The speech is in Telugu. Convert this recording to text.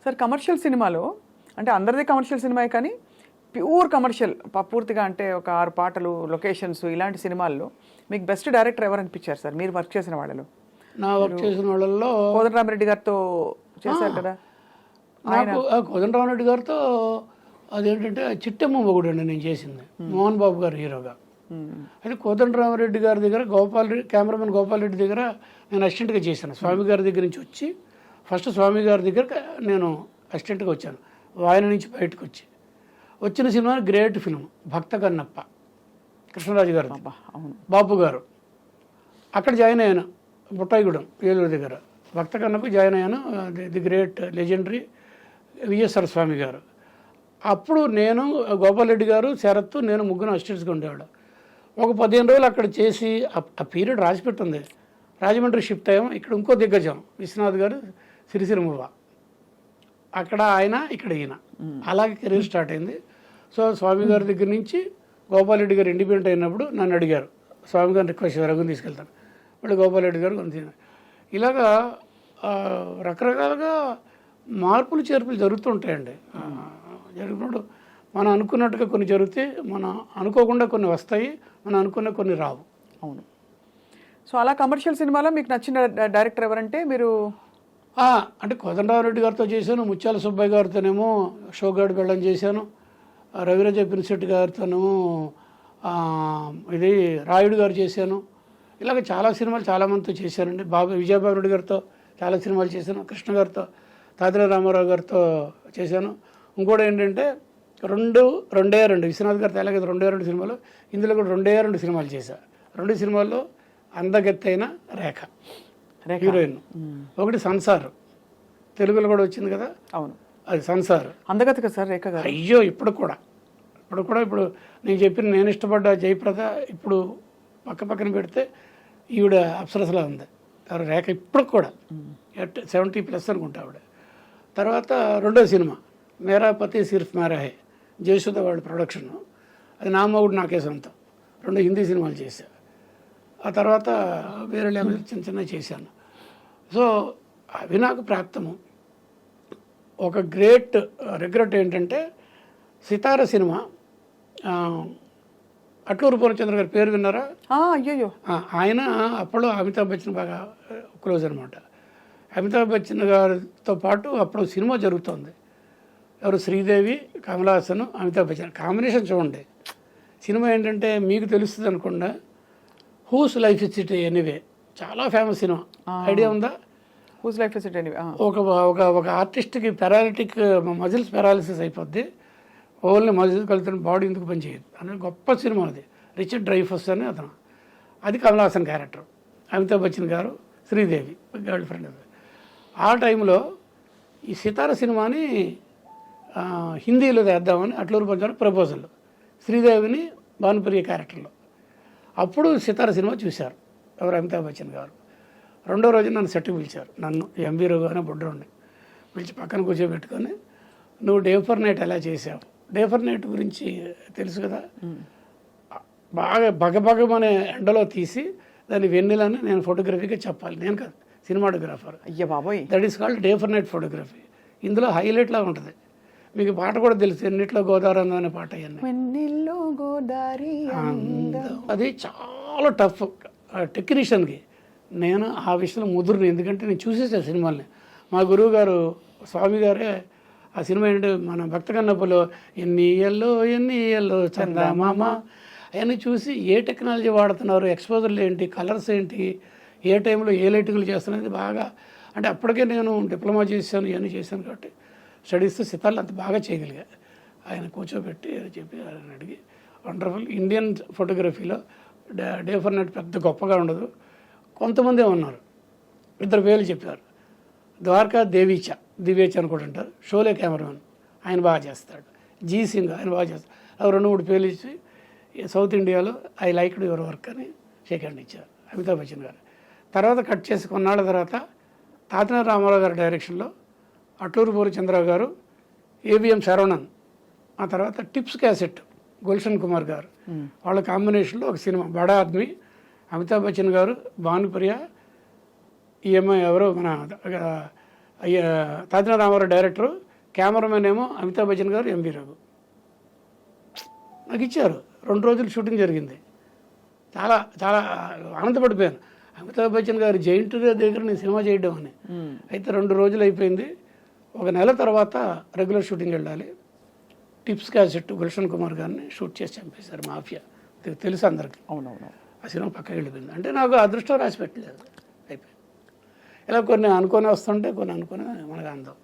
సార్ కమర్షియల్ సినిమాలో అంటే అందరిది కమర్షియల్ సినిమా కానీ ప్యూర్ కమర్షియల్ పూర్తిగా అంటే ఒక 6 పాటలు లొకేషన్స్ ఇలాంటి సినిమాల్లో మీకు బెస్ట్ డైరెక్టర్ ఎవరు అనిపించారు సార్ మీరు వర్క్ చేసిన వాళ్ళలో? నా వర్క్ చేసిన వాళ్ళల్లో కోదండరామిరెడ్డి గారితో చేశారు కదా. నాకు కోదండరామిరెడ్డి గారితో అదేంటంటే చిట్టమ్మ మొగుడు అండి నేను చేసింది, మోహన్ బాబు గారు హీరోగా. అయితే కోదండరామిరెడ్డి గారి దగ్గర కెమెరామెన్ గోపాల్ రెడ్డి దగ్గర నేను అసిస్టెంట్గా చేశాను. స్వామి గారి దగ్గర నుంచి వచ్చి ఫస్ట్ స్వామి గారి దగ్గర నేను అసిస్టెంట్గా వచ్చాను. ఆయన నుంచి బయటకు వచ్చిన సినిమా గ్రేట్ ఫిల్మ్ భక్త కన్నప్ప, కృష్ణరాజు గారు, బాపు గారు. అక్కడ జాయిన్ అయ్యాను బుట్టాయిగూడెం ఏలూరు దగ్గర. భక్త కన్నప్ప జాయిన్ అయ్యాను. ది గ్రేట్ లెజెండరీ విఎస్ఆర్ స్వామి గారు. అప్పుడు నేను గోపాల్ రెడ్డి గారు, శరత్, నేను ముగ్గురు అసిస్టెంట్స్గా ఉండేవాడు. ఒక 15 రోజులు అక్కడ చేసి ఆ పీరియడ్ రాసిపెట్టింది. రాజమండ్రి షిఫ్ట్ అయ్యాం. ఇక్కడ ఇంకో దిగ్గజం విశ్వనాథ్ గారు, సిరిసిరిమువ్వ. అక్కడ ఆయన, ఇక్కడ ఈయన, అలాగే కెరీర్ స్టార్ట్ అయింది. సో స్వామి గారి దగ్గర నుంచి గోపాల్ రెడ్డి గారు ఇండిపెండెంట్ అయినప్పుడు నన్ను అడిగారు, స్వామి గారిని రిక్వెస్ట్ రఘుని తీసుకెళ్తాను. మళ్ళీ గోపాల్ రెడ్డి గారు కొంత ఇలాగా రకరకాలుగా మార్పులు చేర్పులు జరుగుతుంటాయండి. జరిగినప్పుడు మనం అనుకున్నట్టుగా కొన్ని జరిగితే, మనం అనుకోకుండా కొన్ని వస్తాయి, మనం అనుకున్న కొన్ని రావు. అవును. సో అలా కమర్షియల్ సినిమాలో మీకు నచ్చిన డైరెక్టర్ ఎవరంటే మీరు? అంటే కోదండరామిరెడ్డి గారితో చేశాను, ముత్యాల సుబ్బయ్య గారితోనేమో షోగాడు బెళ్ళం చేశాను, రవిరాజ పినిశెట్టి గారితోనేమో ఇది రాయుడు గారు చేశాను. ఇలాగ చాలా సినిమాలు చాలామందితో చేశానండి. విజయబాబు రెడ్డి గారితో చాలా సినిమాలు చేశాను, కృష్ణ గారితో, తాతిల రామారావు గారితో చేశాను. ఇంకోటి ఏంటంటే రెండే విశ్వనాథ్ గారితో అలాగే 2 సినిమాలు, ఇందులో కూడా 2 సినిమాలు చేశాను. 2 సినిమాల్లో అందగత్తైన రేఖ హీరోయిన్. ఒకటి సంసార్, తెలుగులో కూడా వచ్చింది కదా. అవును, అది సంసార్. అందగత్త కదా సార్ రేఖ గారు. అయ్యో ఇప్పుడు కూడా ఇప్పుడు నేను చెప్పిన నేను ఇష్టపడ్డ జయప్రద ఇప్పుడు పక్కన పెడితే ఈవిడ అప్సరసలా ఉంది రేఖ ఇప్పుడు కూడా. 70+ అనుకుంటా ఆవిడ. తర్వాత 2వ సినిమా మేరా పతి సిర్ఫ్ మేరా హై, జయసుధ వాళ్ళ ప్రొడక్షన్. అది నా మొగుడు నాకే సొంతం. 2 హిందీ సినిమాలు చేశాను. ఆ తర్వాత వేరే లాంగ్వేజ్ చిన్న చేశాను. సో అవి నాకు ప్రాప్తము. ఒక గ్రేట్ రిగ్రెట్ ఏంటంటే సితార సినిమా, అట్లూరు పూర్ణచంద్ర గారి పేరు విన్నారా? అయ్యో. ఆయన అప్పుడు అమితాబ్ బచ్చన్ బాగా క్లోజ్ అనమాట. అమితాబ్ బచ్చన్ గారితో పాటు అప్పుడు సినిమా జరుగుతుంది. ఎవరు? శ్రీదేవి, కమల్ హాసన్, అమితాబ్ బచ్చన్ కాంబినేషన్ చూడండి. సినిమా ఏంటంటే మీకు తెలుస్తుంది అనుకుండా, whose life is it anyway, చాలా ఫేమస్ సినిమా. ఐడియా ఉందా? Whose life is it anyway. ఒక ఆర్టిస్ట్కి పెరాలిటిక్ మజిల్స్ పెరాలిసిస్ అయిపోద్ది, ఓన్లీ మజిల్స్ కలుగుతున్న బాడీ ఎందుకు పనిచేయదు అనేది గొప్ప సినిమా. అది రిచర్డ్ డ్రైఫస్ అని అతను. అది కమల్ హాసన్ క్యారెక్టర్. అమితాబ్ బచ్చన్ గారు, శ్రీదేవి గర్ల్ ఫ్రెండ్. ఆ టైంలో ఈ సితార సినిమాని హిందీలో వేద్దామని అట్లూరు పంచారు ప్రపోజల్, శ్రీదేవిని భానుప్రియ క్యారెక్టర్లో. అప్పుడు సితార సినిమా చూశారు ఎవరు? అమితాబ్ బచ్చన్ గారు. 2వ రోజు నన్ను సెట్కి పిలిచారు, నన్ను ఎంబీరో గానే బుడ్రోని పిలిచి పక్కన కూర్చోబెట్టుకొని, నువ్వు డే ఫర్ నైట్ ఎలా చేసావు? డే ఫర్ నైట్ గురించి తెలుసు కదా, బాగా బగబగమనే ఎండలో తీసి దాన్ని వెన్నెలని నేను ఫోటోగ్రఫీగా చెప్పాలి. నేను కాదు, సినిమాటోగ్రాఫర్. అయ్యా బాబోయ్. That is called day for night photography. ఇందులో హైలైట్లా ఉంటుంది. మీకు పాట కూడా తెలుసు, ఎన్నిట్లో గోదావరి అందం అనే పాట. అది చాలా టఫ్ టెక్నీషియన్కి. నేను ఆ విషయంలో ముదురుని, ఎందుకంటే నేను చూసేసాను సినిమాల్ని. మా గురువు గారు స్వామి గారే ఆ సినిమా ఏంటంటే మన భక్త కన్నప్పలో ఎన్ని ఇయల్లో చందమామ అవన్నీ చూసి ఏ టెక్నాలజీ వాడుతున్నారు, ఎక్స్పోజర్లు ఏంటి, కలర్స్ ఏంటి, ఏ టైంలో ఏ లైటింగ్లు చేస్తున్నది బాగా. అంటే అప్పటికే నేను డిప్లొమా చేశాను, ఇవన్నీ చేశాను కాబట్టి స్టడీస్ సితార్లు అంత బాగా చేయగలిగా. ఆయన కూర్చోబెట్టి చెప్పి ఆయన అడిగి వండర్ఫుల్. ఇండియన్ ఫోటోగ్రఫీలో డే ఫర్ నైట్ పెద్ద గొప్పగా ఉండదు. కొంతమంది ఉన్నారు, 2 పేర్లు చెప్పారు. ద్వారకా దివేచ్ అని కూడా అంటారు, షోలే కెమెరామెన్, ఆయన బాగా చేస్తాడు. జీ సింగ్ ఆయన బాగా చేస్తాడు. అవి 2-3 పేర్లు ఇచ్చి సౌత్ ఇండియాలో ఐ లైక్డ్ యువర్ వర్క్ అని షేక్ హ్యాండ్ ఇచ్చారు అమితాబ్ బచ్చన్ గారు. తర్వాత కట్ చేసి కొన్నాళ్ళ తర్వాత తాతిల రామారావు గారి డైరెక్షన్లో అట్లూరు పూర్ణచంద్రరావు గారు, ఏబిఎం శరవణన్, ఆ తర్వాత టిప్స్ క్యాసెట్ గుల్షన్ కుమార్ గారు, వాళ్ళ కాంబినేషన్లో ఒక సినిమా బడా ఆద్మీ. అమితాబ్ బచ్చన్ గారు, భానుప్రియ, ఈఎంఐ ఎవరో మన అయ్యా తాతినా రామారావు డైరెక్టరు, కెమెరామెన్ ఏమో అమితాబ్ బచ్చన్ గారు, ఎంవి రఘు. నాకు ఇచ్చారు. 2 రోజులు షూటింగ్ జరిగింది. చాలా చాలా ఆనందపడిపోయాను. అమితాబ్ బచ్చన్ గారు జైంట్ దగ్గర నేను సినిమా చేయడం అని. అయితే 2 రోజులు అయిపోయింది. 1 నెల తర్వాత రెగ్యులర్ షూటింగ్ వెళ్ళాలి. టిప్స్ క్యాసెట్ గుల్షన్ కుమార్ గారిని షూట్ చేసి చంపేశారు. మాఫియా తెలుసు అందరికీ. అవునవును. ఆ సినిమా పక్కకి వెళ్ళిపోయింది. అంటే నాకు అదృష్టం రాసి పెట్టలేదు. అయిపోయింది. ఇలా కొన్ని అనుకొని వస్తుంటే కొన్ని అనుకొని మనకు అందం.